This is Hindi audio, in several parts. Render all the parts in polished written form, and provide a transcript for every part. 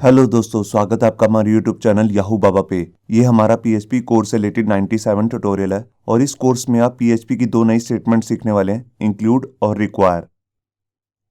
हेलो दोस्तों, स्वागत है आपका हमारे यूट्यूब चैनल याहू बाबा पे। ये हमारा पीएचपी कोर्स से रिलेटेड 97 ट्यूटोरियल है और इस कोर्स में आप पीएचपी की दो नई स्टेटमेंट सीखने वाले हैं, इंक्लूड और रिक्वायर।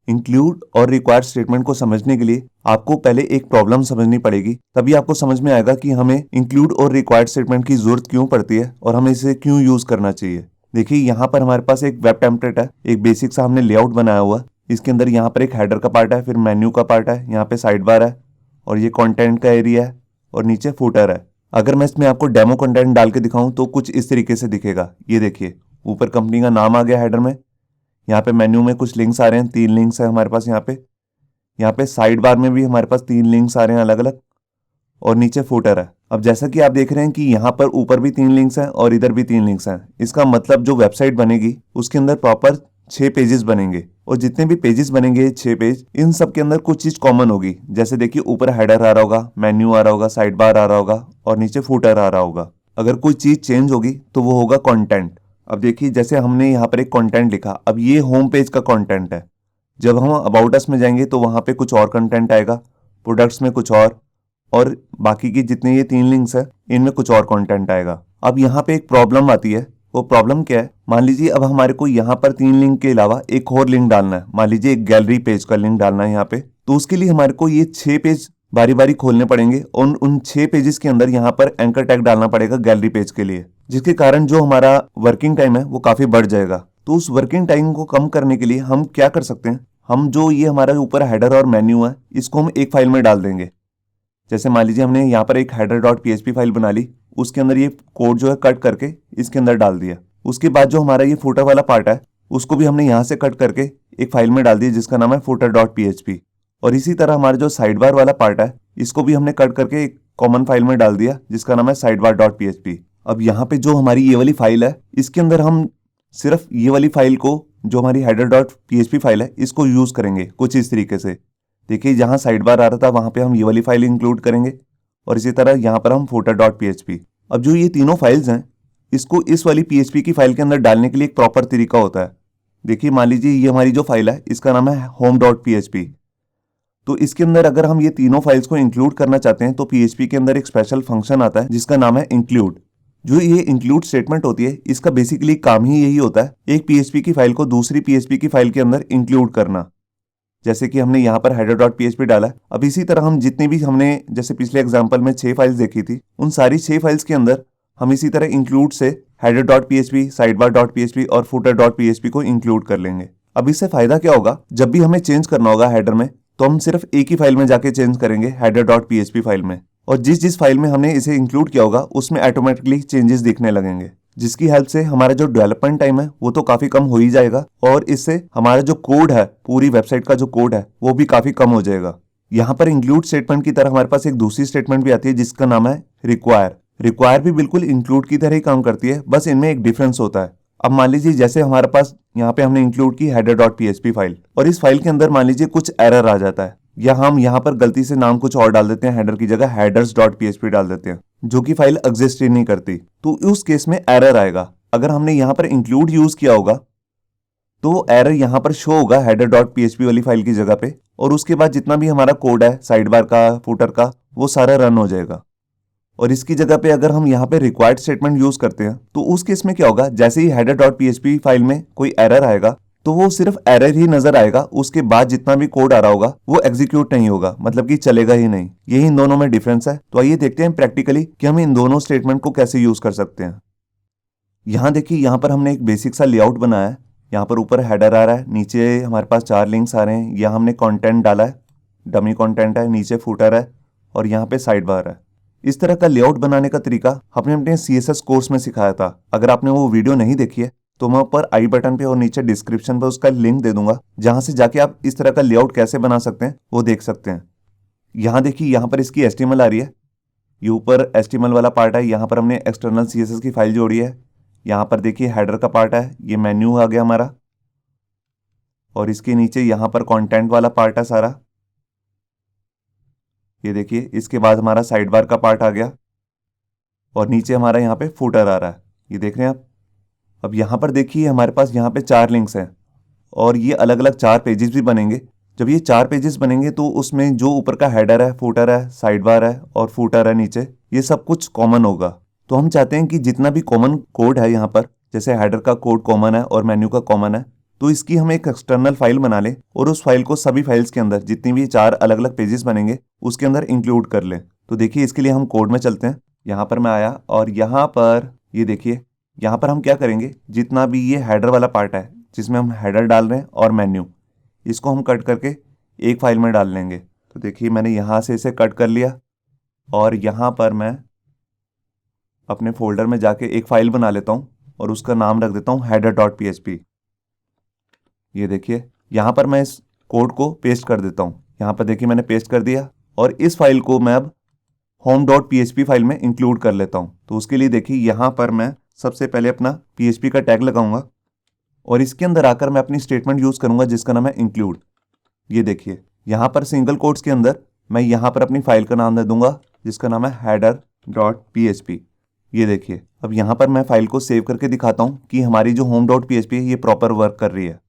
इंक्लूड और रिक्वायर स्टेटमेंट को समझने के लिए आपको पहले एक प्रॉब्लम समझनी पड़ेगी, तभी आपको समझ में आएगा कि हमें इंक्लूड और रिक्वायर स्टेटमेंट की जरूरत क्यों पड़ती है और हमें इसे क्यों यूज करना चाहिए। देखिए, यहाँ पर हमारे पास एक वेब टेम्पलेट है, एक बेसिक सा हमने लेआउट बनाया हुआ है। इसके अंदर यहाँ पर एक हेडर का पार्ट है, फिर मेन्यू का पार्ट है, यहाँ पे साइड बार है और ये कंटेंट का एरिया है और नीचे फुटर है। अगर मैं इसमें आपको डेमो कंटेंट डाल के दिखाऊं तो कुछ इस तरीके से दिखेगा। ये देखिए, ऊपर कंपनी का नाम आ गया हेडर में, यहाँ पे मेन्यू में कुछ लिंक्स आ रहे हैं, 3 लिंक्स है हमारे पास। यहाँ पे साइड बार में भी हमारे पास 3 लिंक्स आ रहे हैं अलग अलग, और नीचे फुटर है। अब जैसा कि आप देख रहे हैं कि यहाँ पर ऊपर भी 3 लिंक्स हैं और इधर भी 3 लिंक्स हैं। इसका मतलब जो वेबसाइट बनेगी उसके अंदर प्रॉपर 6 पेजेस बनेंगे, और जितने भी पेजेस बनेंगे 6 पेज, इन सब के अंदर कुछ चीज कॉमन होगी। जैसे देखिए, ऊपर हेडर आ रहा होगा, मेन्यू आ रहा होगा, साइड बार आ रहा होगा और नीचे फुटर आ रहा होगा। अगर कोई चीज चेंज होगी तो वो होगा कंटेंट। अब देखिए, जैसे हमने यहाँ पर एक कंटेंट लिखा, अब ये होम पेज का कंटेंट है। जब हम अबाउट अस में जाएंगे तो वहां पे कुछ और कंटेंट आएगा, प्रोडक्ट्स में कुछ और बाकी की जितने ये 3 लिंक्स है इनमें कुछ और कंटेंट आएगा। अब यहाँ पे एक प्रॉब्लम आती है। वो प्रॉब्लम क्या है? मान लीजिए अब हमारे को यहाँ पर 3 लिंक के अलावा एक और लिंक डालना है। मान लीजिए एक गैलरी पेज का लिंक डालना है यहाँ पे, तो उसके लिए हमारे को ये 6 पेज बारी बारी खोलने पड़ेंगे और उन 6 पेजेस के अंदर यहाँ पर एंकर टैग डालना पड़ेगा गैलरी पेज के लिए, जिसके कारण जो हमारा वर्किंग टाइम है वो काफी बढ़ जाएगा। तो उस वर्किंग टाइम को कम करने के लिए हम क्या कर सकते हैं? हम जो ये हमारा ऊपर हेडर और मेन्यू है इसको हम एक फाइल में डाल देंगे। जैसे मान लीजिए हमने यहाँ पर एक header.php फाइल बना ली, उसके अंदर ये कोड जो है कट करके इसके अंदर डाल दिया। उसके बाद जो हमारा ये फुटर वाला पार्ट है उसको भी हमने यहाँ से कट करके एक फाइल में डाल दिया जिसका नाम है footer.php। और इसी तरह हमारा जो साइड बार वाला पार्ट है इसको भी हमने कट करके एक कॉमन फाइल में डाल दिया जिसका नाम है sidebar.php। अब यहाँ पे जो हमारी ये वाली फाइल है इसके अंदर हम सिर्फ ये वाली फाइल को, जो हमारी header.php फाइल है, इसको यूज करेंगे कुछ इस तरीके से। देखिए, जहां साइड बार आ रहा था वहां पे हम ये वाली फाइल इंक्लूड करेंगे और इसी तरह यहाँ पर हम footer.php। अब जो ये तीनों फाइल्स हैं इसको इस वाली PHP की फाइल के अंदर डालने के लिए एक प्रॉपर तरीका होता है। देखिए, मान लीजिए ये हमारी जो फाइल है इसका नाम है home.php। तो इसके अंदर अगर हम ये तीनों फाइल्स को इंक्लूड करना चाहते हैं तो PHP के अंदर एक स्पेशल फंक्शन आता है जिसका नाम है इंक्लूड। जो ये इंक्लूड स्टेटमेंट होती है इसका बेसिकली काम ही यही होता है, एक PHP की फाइल को दूसरी PHP की फाइल के अंदर इंक्लूड करना। जैसे कि हमने यहाँ पर header.php डाला। अब इसी तरह हम जितनी भी हमने जैसे पिछले एग्जांपल में 6 फाइल्स देखी थी, उन सारी 6 फाइल्स के अंदर हम इसी तरह इंक्लूड से header.php, sidebar.php और footer.php को इंक्लूड कर लेंगे। अब इससे फायदा क्या होगा? जब भी हमें चेंज करना होगा हेडर में तो हम सिर्फ एक ही फाइल में जाके चेंज करेंगे, header.php फाइल में, और जिस जिस फाइल में हमने इसे इंक्लूड किया होगा उसमें ऑटोमेटिकली चेंजेस दिखने लगेंगे, जिसकी हेल्प से हमारा जो डेवलपमेंट टाइम है वो तो काफी कम हो ही जाएगा और इससे हमारा जो कोड है, पूरी वेबसाइट का जो कोड है वो भी काफी कम हो जाएगा। यहाँ पर इंक्लूड स्टेटमेंट की तरह हमारे पास एक दूसरी स्टेटमेंट भी आती है जिसका नाम है रिक्वायर। रिक्वायर भी बिल्कुल इंक्लूड की तरह ही काम करती है, बस इनमें एक डिफरेंस होता है। अब मान लीजिए जैसे हमारे पास यहाँ पे हमने इंक्लूड की header.php फाइल और इस फाइल के अंदर मान लीजिए कुछ एरर आ जाता है, या हम यहाँ पर गलती से नाम कुछ और डाल देते हैं, हेडर की जगह headers.php डाल देते हैं जो कि फाइल एग्जिस्ट ही नहीं करती, तो उस केस में एरर आएगा। अगर हमने यहाँ पर इंक्लूड यूज किया होगा तो एरर यहाँ पर शो होगा header.php वाली फाइल की जगह पे, और उसके बाद जितना भी हमारा कोड है साइड बार का, फुटर का, वो सारा रन हो जाएगा। और इसकी जगह पे अगर हम यहाँ पे रिक्वायर्ड स्टेटमेंट यूज करते हैं तो उस केस में क्या होगा? जैसे ही header.php फाइल में कोई एरर आएगा तो वो सिर्फ एरर ही नजर आएगा, उसके बाद जितना भी कोड आ रहा होगा वो एग्जीक्यूट नहीं होगा, मतलब कि चलेगा ही नहीं। यही इन दोनों में डिफरेंस है। तो आइए देखते हैं प्रैक्टिकली कि हम इन दोनों स्टेटमेंट को कैसे यूज कर सकते हैं। यहाँ देखिए, यहाँ पर हमने एक बेसिक सा लेआउट बनाया है। यहाँ पर ऊपर हेडर आ रहा है, नीचे हमारे पास 4 लिंक्स आ रहे हैं, यहाँ हमने कंटेंट डाला है, डमी कंटेंट है, नीचे फुटर है और यहाँ पे साइड बार है। इस तरह का लेआउट बनाने का तरीका हमने अपने CSS कोर्स में सिखाया था। अगर आपने वो वीडियो नहीं देखी है तो मैं ऊपर आई बटन पे और नीचे डिस्क्रिप्शन पे उसका लिंक दे दूंगा, जहां से जाके आप इस तरह का लेआउट कैसे बना सकते हैं वो देख सकते हैं। यहाँ देखिए, यहाँ पर इसकी HTML आ रही है, ये ऊपर HTML वाला पार्ट है, यहाँ पर हमने एक्सटर्नल CSS की फाइल जोड़ी है। यहाँ पर देखिए हेडर का पार्ट है, ये मेन्यू आ गया हमारा, और इसके नीचे यहाँ पर कंटेंट वाला पार्ट है सारा। ये देखिए, इसके बाद हमारा साइड बार का पार्ट आ गया और नीचे हमारा यहाँ पे फुटर आ रहा है, ये देख रहे हैं आप। अब यहाँ पर देखिए हमारे पास यहाँ पे 4 लिंक्स हैं और ये अलग अलग 4 पेजेस भी बनेंगे जब ये 4 पेजेस बनेंगे तो उसमें जो ऊपर का हेडर है, फुटर है, साइड बार है और फुटर है नीचे, ये सब कुछ कॉमन होगा। तो हम चाहते हैं कि जितना भी कॉमन कोड है यहाँ पर, जैसे हेडर का कोड कॉमन है और मेन्यू का कॉमन है, तो इसकी हम एक एक्सटर्नल फाइल बना लें और उस फाइल को सभी फाइल्स के अंदर, जितनी भी 4 अलग अलग पेजेस बनेंगे उसके अंदर इंक्लूड कर लें। तो देखिए इसके लिए हम कोड में चलते हैं। यहाँ पर मैं आया और यहाँ पर ये देखिए, यहाँ पर हम क्या करेंगे, जितना भी ये हेडर वाला पार्ट है जिसमें हम हेडर डाल रहे हैं और मेन्यू, इसको हम कट करके एक फाइल में डाल लेंगे। तो देखिए मैंने यहाँ से इसे कट कर लिया और यहाँ पर मैं अपने फोल्डर में जाके एक फाइल बना लेता हूँ और उसका नाम रख देता हूँ header.php। ये देखिए यहाँ पर मैं इस कोड को पेस्ट कर देता हूँ। यहाँ पर देखिए मैंने पेस्ट कर दिया और इस फाइल को मैं अब home.php फाइल में इंक्लूड कर लेता हूँ। तो उसके लिए देखिए यहाँ पर मैं सबसे पहले अपना php का टैग लगाऊंगा और इसके अंदर आकर मैं अपनी स्टेटमेंट यूज़ करूंगा जिसका नाम है इंक्लूड। ये देखिए यहाँ पर सिंगल कोट्स के अंदर मैं यहाँ पर अपनी फाइल का नाम दे दूंगा जिसका नाम है header.php। ये देखिए अब यहाँ पर मैं फाइल को सेव करके दिखाता हूँ कि हमारी जो home.php है ये प्रॉपर वर्क कर रही है।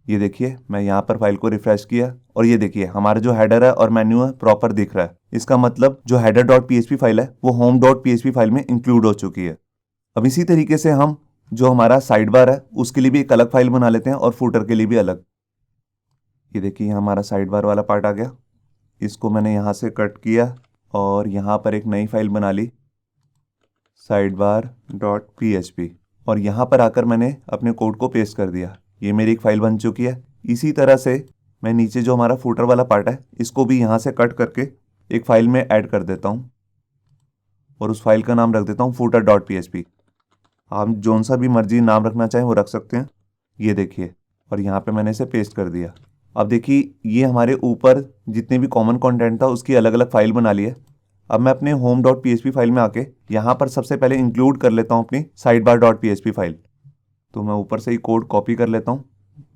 ये देखिए मैं यहाँ पर फाइल को रिफ्रेश किया और ये देखिए हमारा जो हेडर है और मेन्यू है प्रॉपर दिख रहा है। इसका मतलब जो header.php फाइल है वो home.php फाइल में इंक्लूड हो चुकी है। अब इसी तरीके से हम जो हमारा साइड बार है उसके लिए भी एक अलग फाइल बना लेते हैं और फुटर के लिए भी अलग। ये देखिए हमारा साइड बार वाला पार्ट आ गया, इसको मैंने यहाँ से कट किया और यहाँ पर एक नई फाइल बना ली sidebar.php और यहाँ पर आकर मैंने अपने कोड को पेस्ट कर दिया। ये मेरी एक फाइल बन चुकी है। इसी तरह से मैं नीचे जो हमारा फुटर वाला पार्ट है इसको भी यहाँ से कट करके एक फाइल में ऐड कर देता हूँ और उस फाइल का नाम रख देता हूँ footer.php। आप जोन सा भी मर्जी नाम रखना चाहें वो रख सकते हैं। ये देखिए और यहाँ पे मैंने इसे पेस्ट कर दिया। अब देखिए ये हमारे ऊपर जितने भी कॉमन कंटेंट था उसकी अलग अलग फाइल बना ली है। अब मैं अपने home.php फाइल में आके यहाँ पर सबसे पहले इंक्लूड कर लेता हूँ अपनी sidebar.php फाइल। तो मैं ऊपर से ही कोड कॉपी कर लेता हूँ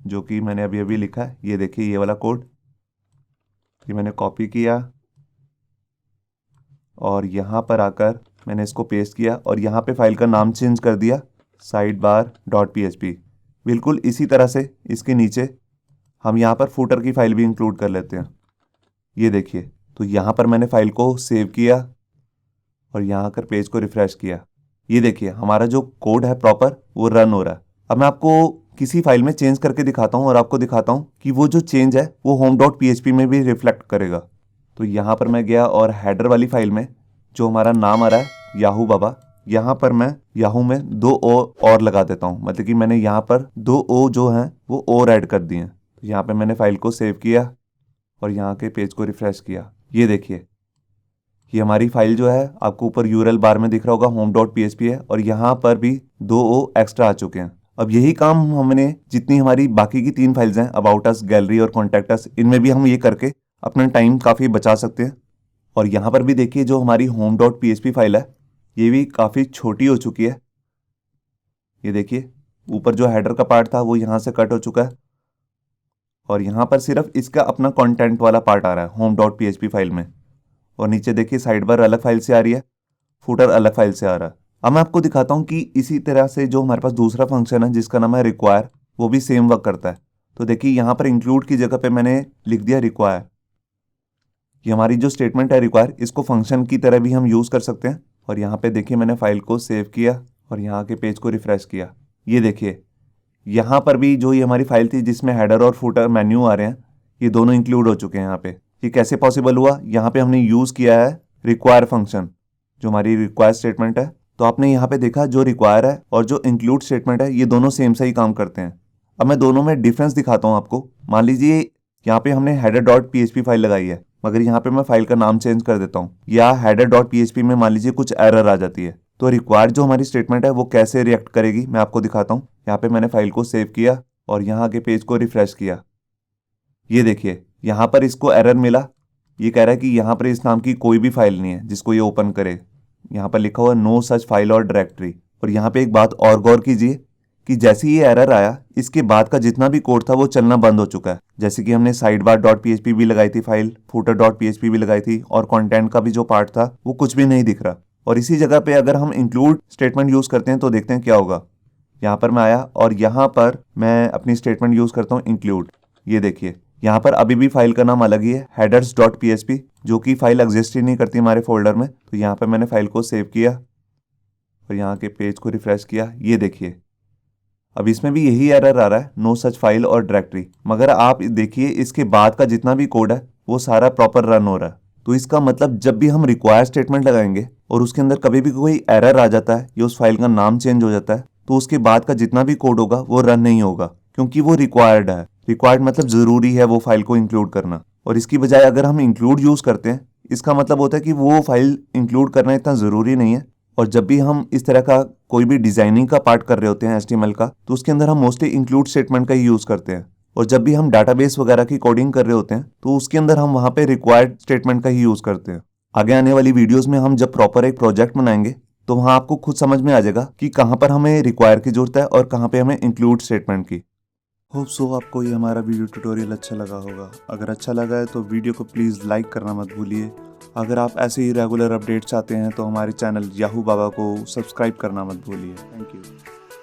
जो कि मैंने अभी अभी लिखा है। ये देखिए ये वाला कोड, ये मैंने कॉपी किया और यहाँ पर आकर मैंने इसको पेस्ट किया और यहाँ पे फाइल का नाम चेंज कर दिया sidebar.php। बिल्कुल इसी तरह से इसके नीचे हम यहाँ पर फुटर की फाइल भी इंक्लूड कर लेते हैं। ये देखिए तो यहाँ पर मैंने फाइल को सेव किया और यहाँ कर पेज को रिफ्रेश किया। ये देखिए हमारा जो कोड है प्रॉपर वो रन हो रहा है। अब मैं आपको किसी फाइल में चेंज करके दिखाता हूँ और आपको दिखाता हूँ कि वो जो चेंज है वो home.php में भी रिफ्लेक्ट करेगा। तो यहाँ पर मैं गया और हेडर वाली फाइल में जो हमारा नाम आ रहा है याहू बाबा, यहाँ पर मैं याहू में 2 ओ और लगा देता हूँ। मतलब कि मैंने यहाँ पर 2 ओ जो हैं वो और ऐड कर दिए हैं। तो यहाँ पे मैंने फाइल को सेव किया और यहाँ के पेज को रिफ्रेश किया। ये देखिए ये हमारी फाइल जो है आपको ऊपर यूआरएल बार में दिख रहा होगा home.php है और यहाँ पर भी 2 ओ एक्स्ट्रा आ चुके हैं। अब यही काम हमने जितनी हमारी बाकी की 3 फाइल्स हैं अबाउट अस, गैलरी और कॉन्टैक्ट अस, इनमें भी हम ये करके अपना टाइम काफ़ी बचा सकते हैं। और यहाँ पर भी देखिए जो हमारी home.php फाइल है ये भी काफ़ी छोटी हो चुकी है। ये देखिए ऊपर जो हेडर का पार्ट था वो यहाँ से कट हो चुका है और यहाँ पर सिर्फ इसका अपना कंटेंट वाला पार्ट आ रहा है home.php फाइल में। और नीचे देखिए साइड बार अलग फाइल से आ रही है, फुटर अलग फाइल से आ रहा है। अब मैं आपको दिखाता हूँ कि इसी तरह से जो हमारे पास दूसरा फंक्शन है जिसका नाम है रिक्वायर, वो भी सेम वर्क करता है। तो देखिए यहाँ पर इंक्लूड की जगह पे मैंने लिख दिया रिक्वायर। ये हमारी जो स्टेटमेंट है रिक्वायर, इसको फंक्शन की तरह भी हम यूज़ कर सकते हैं। और यहाँ पे देखिए मैंने फाइल को सेव किया और यहाँ के पेज को रिफ्रेश किया। ये देखिए यहाँ पर भी जो ये हमारी फाइल थी जिसमें हेडर और फुटर मेन्यू आ रहे हैं ये दोनों इंक्लूड हो चुके हैं। यहाँ पे ये कैसे पॉसिबल हुआ, यहाँ पे हमने यूज़ किया है रिक्वायर फंक्शन, जो हमारी रिक्वायर स्टेटमेंट है। तो आपने यहाँ पे देखा जो रिक्वायर है और जो इंक्लूड स्टेटमेंट है ये दोनों सेम से ही काम करते हैं। अब मैं दोनों में डिफरेंस दिखाता हूँ आपको। मान लीजिए यहाँ पे हमने header.php फाइल लगाई है, मगर यहाँ पे मैं फाइल का नाम चेंज कर देता हूँ या header.php में मान लीजिए कुछ एरर आ जाती है, तो रिक्वायर जो हमारी स्टेटमेंट है वो कैसे रिएक्ट करेगी मैं आपको दिखाता हूँ। यहाँ पे मैंने फाइल को सेव किया और यहाँ के पेज को रिफ्रेश किया। ये देखिए यहाँ पर इसको एरर मिला, ये कह रहा है कि यहाँ पर इस नाम की कोई भी फाइल नहीं है जिसको ये ओपन करे। यहाँ पर लिखा हुआ नो सच फाइल और डायरेक्टरी। और यहाँ पे एक बात और गौर कीजिए कि जैसे ही ये एरर आया इसके बाद का जितना भी कोड था वो चलना बंद हो चुका है। जैसे कि हमने sidebar.php भी लगाई थी फाइल, footer.php भी लगाई थी और कंटेंट का भी जो पार्ट था वो कुछ भी नहीं दिख रहा। और इसी जगह पे अगर हम इंक्लूड स्टेटमेंट यूज़ करते हैं तो देखते हैं क्या होगा। यहाँ पर मैं आया और यहाँ पर मैं अपनी स्टेटमेंट यूज़ करता हूँ इंक्लूड। ये देखिए यहाँ पर अभी भी फाइल का नाम अलग ही है, headers.php, जो कि फाइल एग्जिस्ट ही नहीं करती हमारे फोल्डर में। तो यहाँ पर मैंने फाइल को सेव किया और यहाँ के पेज को रिफ्रेश किया। ये देखिए अब इसमें भी यही एरर आ रहा है, नो सच फाइल और डायरेक्टरी। मगर आप देखिए इसके बाद का जितना भी कोड है वो सारा प्रॉपर रन हो रहा है। तो इसका मतलब जब भी हम रिक्वायर स्टेटमेंट लगाएंगे और उसके अंदर कभी भी कोई एरर आ जाता है या उस फाइल का नाम चेंज हो जाता है, तो उसके बाद का जितना भी कोड होगा वो रन नहीं होगा, क्योंकि वो रिक्वायर्ड है। रिक्वायर्ड मतलब जरूरी है वो फाइल को इंक्लूड करना। और इसकी बजाय अगर हम इंक्लूड यूज करते हैं, इसका मतलब होता है कि वो फाइल इंक्लूड करना इतना जरूरी नहीं है। और जब भी हम इस तरह का कोई भी डिजाइनिंग का पार्ट कर रहे होते हैं HTML का, तो उसके अंदर हम मोस्टली इंक्लूड स्टेटमेंट का ही यूज करते हैं। और जब भी हम डाटाबेस वगैरह की कोडिंग कर रहे होते हैं, तो उसके अंदर हम वहां पे रिक्वायर्ड स्टेटमेंट का ही यूज करते हैं। आगे आने वाली वीडियोस में हम जब प्रॉपर एक प्रोजेक्ट बनाएंगे, तो वहां आपको खुद समझ में आ जाएगा कि कहाँ पर हमें रिक्वायर की जरूरत है और कहाँ पे हमें इंक्लूड स्टेटमेंट की। होप सो आपको ये हमारा वीडियो ट्यूटोरियल अच्छा लगा होगा। अगर अच्छा लगा है तो वीडियो को प्लीज़ लाइक करना मत भूलिए। अगर आप ऐसे ही रेगुलर अपडेट्स चाहते हैं तो हमारे चैनल याहू बाबा को सब्सक्राइब करना मत भूलिए। Thank you.